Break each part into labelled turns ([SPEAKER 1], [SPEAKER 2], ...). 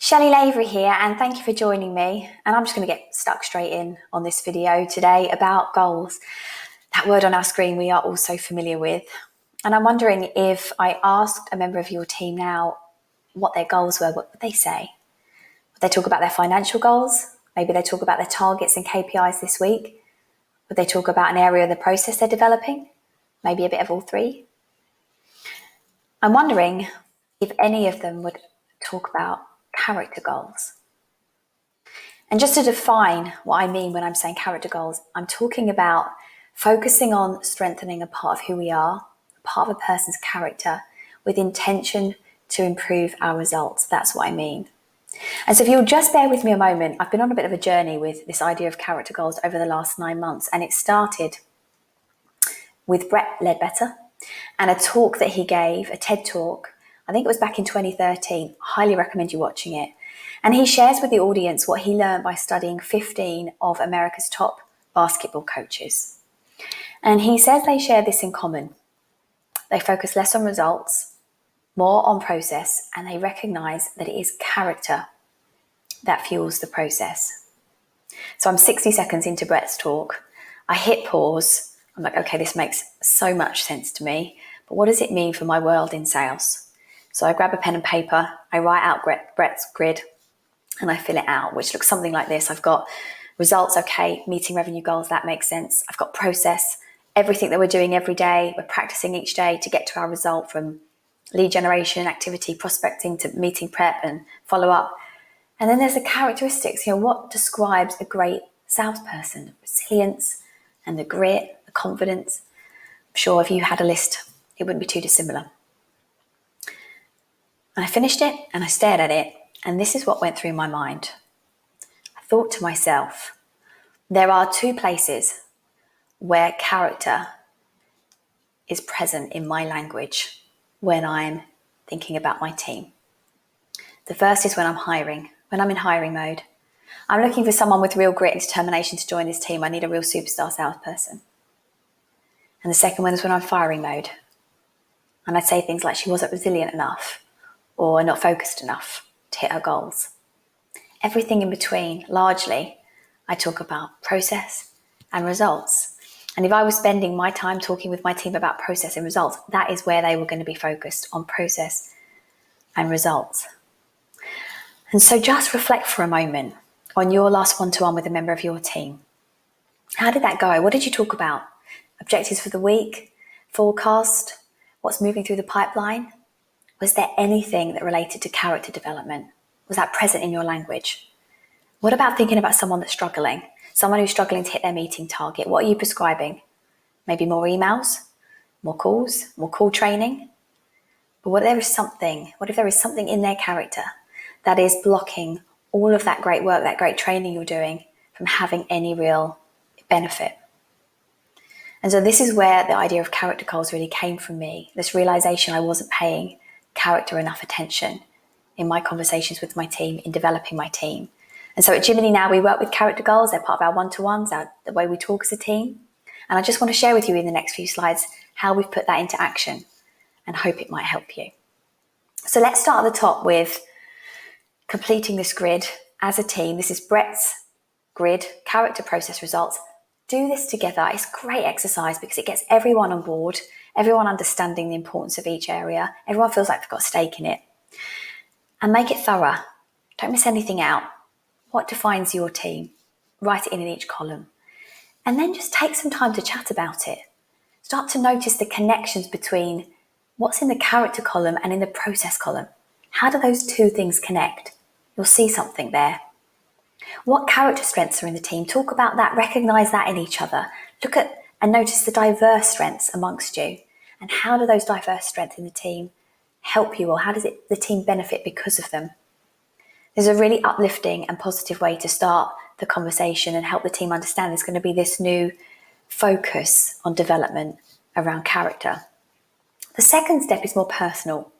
[SPEAKER 1] Shelley Lavery here, and thank you for joining me. And I'm just going to get stuck straight in on this video today about goals. That word on our screen we are all so familiar with. And I'm wondering, if I asked a member of your team now what their goals were, what would they say? Would they talk about their financial goals? Maybe they talk about their targets and KPIs this week. Would they talk about an area of the process they're developing? Maybe a bit of all three. I'm wondering if any of them would talk about character goals. And just to define what I mean when I'm saying character goals, I'm talking about focusing on strengthening a part of who we are, a part of a person's character, with intention to improve our results. That's what I mean. And so if you'll just bear with me a moment, I've been on a bit of a journey with this idea of character goals over the last 9 months, and it started with Brett Ledbetter and a talk that he gave, a TED talk. I think it was back in 2013. Highly recommend you watching it. And he shares with the audience what he learned by studying 15 of America's top basketball coaches. And he says they share this in common. They focus less on results, more on process, and they recognize that it is character that fuels the process. So I'm 60 seconds into Brett's talk. I hit pause. I'm like, okay, this makes so much sense to me, but what does it mean for my world in sales? So I grab a pen and paper, I write out Brett's grid, and I fill it out, which looks something like this. I've got results, okay, meeting revenue goals, that makes sense. I've got process, everything that we're doing every day, we're practicing each day to get to our result, from lead generation, activity, prospecting, to meeting prep and follow up. And then there's the characteristics, what describes a great salesperson? Resilience and the grit, the confidence. I'm sure if you had a list, it wouldn't be too dissimilar. And I finished it and I stared at it, and this is what went through my mind. I thought to myself, there are two places where character is present in my language when I'm thinking about my team. The first is when I'm hiring, when I'm in hiring mode. I'm looking for someone with real grit and determination to join this team. I need a real superstar salesperson. And the second one is when I'm firing mode. And I'd say things like, she wasn't resilient enough, or not focused enough to hit her goals. Everything in between, largely, I talk about process and results. And if I was spending my time talking with my team about process and results, that is where they were going to be focused, on process and results. And so just reflect for a moment on your last one-to-one with a member of your team. How did that go? What did you talk about? Objectives for the week? Forecast? What's moving through the pipeline? Was there anything that related to character development? Was that present in your language? What about thinking about someone that's struggling? Someone who's struggling to hit their meeting target. What are you prescribing? Maybe more emails, more calls, more call training? But what if there is something in their character that is blocking all of that great work, that great training you're doing, from having any real benefit? And so this is where the idea of character goals really came from me. This realization I wasn't paying character enough attention in my conversations with my team, in developing my team. And so at Jiminy now, we work with character goals. They're part of our one-to-ones, the way we talk as a team. And I just want to share with you in the next few slides how we've put that into action, and hope it might help you. So let's start at the top with completing this grid as a team. This is Brett's grid, character, process, results. Do this together. It's a great exercise because it gets everyone on board, everyone understanding the importance of each area. Everyone feels like they've got a stake in it. And make it thorough. Don't miss anything out. What defines your team? Write it in each column. And then just take some time to chat about it. Start to notice the connections between what's in the character column and in the process column. How do those two things connect? You'll see something there. What character strengths are in the team? Talk about that, recognize that in each other. Look at and notice the diverse strengths amongst you. And how do those diverse strengths in the team help you, or how does the team benefit because of them? There's a really uplifting and positive way to start the conversation and help the team understand there's going to be this new focus on development around character. The second step is more personal,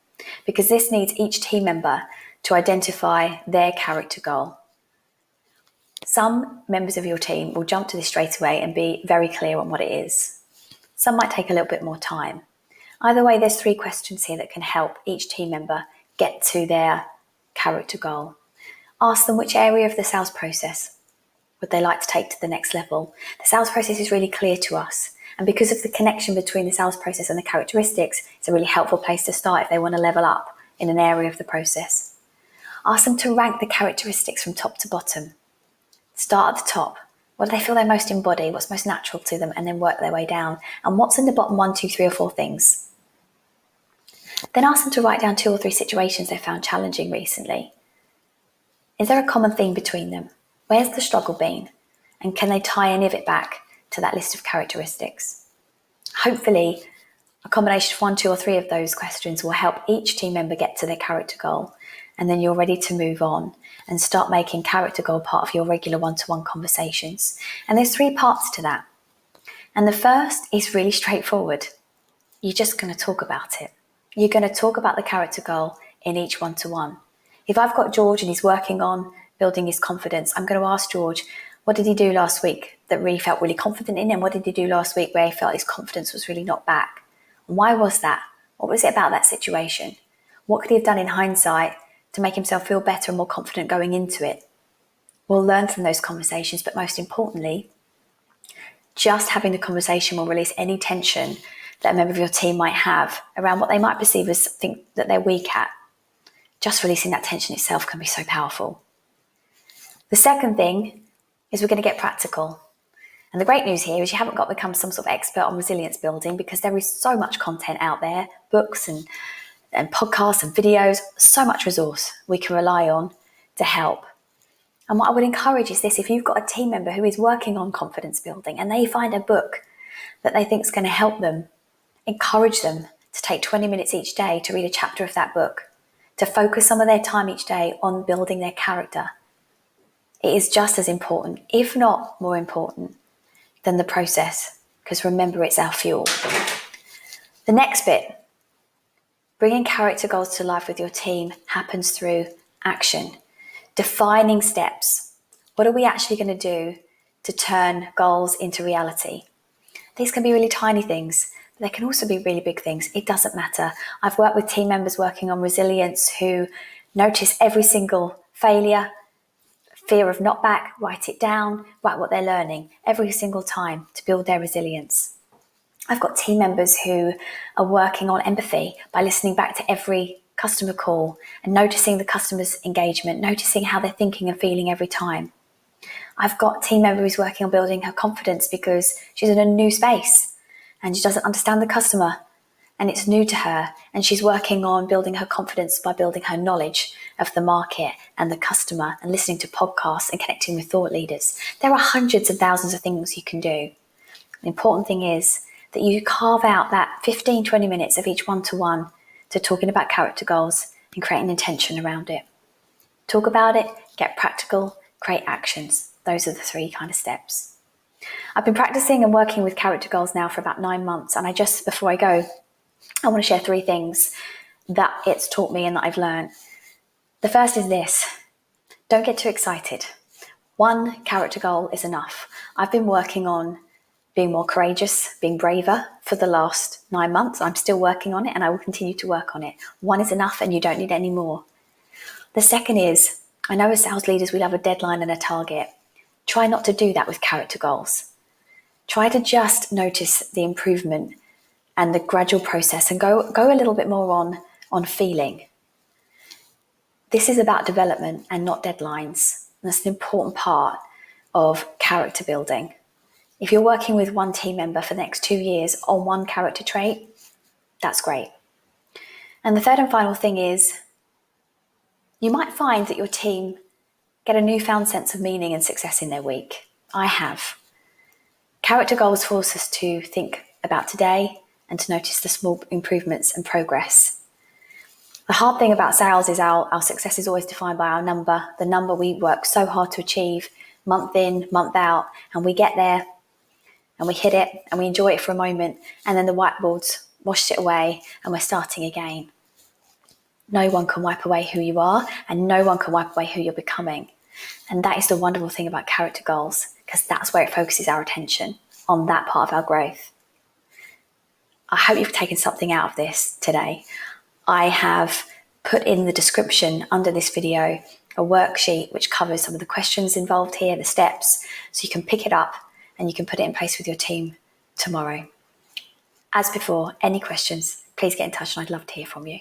[SPEAKER 1] because this needs each team member to identify their character goal. Some members of your team will jump to this straight away and be very clear on what it is. Some might take a little bit more time. Either way, there's 3 questions here that can help each team member get to their character goal. Ask them which area of the sales process would they like to take to the next level. The sales process is really clear to us. And because of the connection between the sales process and the characteristics, it's a really helpful place to start if they want to level up in an area of the process. Ask them to rank the characteristics from top to bottom. Start at the top. What do they feel they most embody? What's most natural to them? And then work their way down. And what's in the bottom 1, 2, 3 or 4 things? Then ask them to write down 2 or 3 situations they found challenging recently. Is there a common theme between them? Where's the struggle been? And can they tie any of it back to that list of characteristics? Hopefully, a combination of 1, 2 or 3 of those questions will help each team member get to their character goal. And then you're ready to move on and start making character goal part of your regular one-to-one conversations. And there's 3 parts to that. And the first is really straightforward. You're just going to talk about it. You're going to talk about the character goal in each one-to-one. If I've got George and he's working on building his confidence, I'm going to ask George, what did he do last week that really felt really confident in him? What did he do last week where he felt his confidence was really knocked back? And why was that? What was it about that situation? What could he have done in hindsight to make himself feel better and more confident going into it? We'll learn from those conversations, but most importantly, just having the conversation will release any tension that a member of your team might have around what they might perceive as something that they're weak at. Just releasing that tension itself can be so powerful. The second thing is we're going to get practical. And the great news here is you haven't got to become some sort of expert on resilience building, because there is so much content out there, books and podcasts and videos, so much resource we can rely on to help. And what I would encourage is this: if you've got a team member who is working on confidence building and they find a book that they think is going to help them, encourage them to take 20 minutes each day to read a chapter of that book, to focus some of their time each day on building their character. It is just as important, if not more important, than the process, because remember, it's our fuel. The next bit, bringing character goals to life with your team, happens through action. Defining steps. What are we actually going to do to turn goals into reality? These can be really tiny things, but they can also be really big things. It doesn't matter. I've worked with team members working on resilience who notice every single failure, fear of knockback, write it down, write what they're learning every single time to build their resilience. I've got team members who are working on empathy by listening back to every customer call and noticing the customer's engagement, noticing how they're thinking and feeling every time. I've got a team member who's working on building her confidence because she's in a new space and she doesn't understand the customer and it's new to her, and she's working on building her confidence by building her knowledge of the market and the customer and listening to podcasts and connecting with thought leaders. There are hundreds of thousands of things you can do. The important thing is that you carve out that 15, 20 minutes of each one-to-one to talking about character goals and creating intention around it. Talk about it, get practical, create actions. Those are the 3 kind of steps. I've been practicing and working with character goals now for about 9 months, and before I go, I want to share 3 things that it's taught me and that I've learned. The first is this: don't get too excited. 1 character goal is enough. I've been working on being more courageous, being braver for the last 9 months. I'm still working on it and I will continue to work on it. 1 is enough and you don't need any more. The second is, I know as sales leaders we love a deadline and a target. Try not to do that with character goals. Try to just notice the improvement and the gradual process and go a little bit more on feeling. This is about development and not deadlines. And that's an important part of character building. If you're working with 1 team member for the next 2 years on 1 character trait, that's great. And the third and final thing is, you might find that your team get a newfound sense of meaning and success in their week. I have. Character goals force us to think about today and to notice the small improvements and progress. The hard thing about sales is our success is always defined by our number, the number we work so hard to achieve month in, month out, and we get there and we hit it and we enjoy it for a moment, and then the whiteboard's washed it away and we're starting again. No one can wipe away who you are, and no one can wipe away who you're becoming. And that is the wonderful thing about character goals, because that's where it focuses our attention, on that part of our growth. I hope you've taken something out of this today. I have put in the description under this video a worksheet which covers some of the questions involved here, the steps, so you can pick it up and you can put it in place with your team tomorrow. As before, any questions, please get in touch and I'd love to hear from you.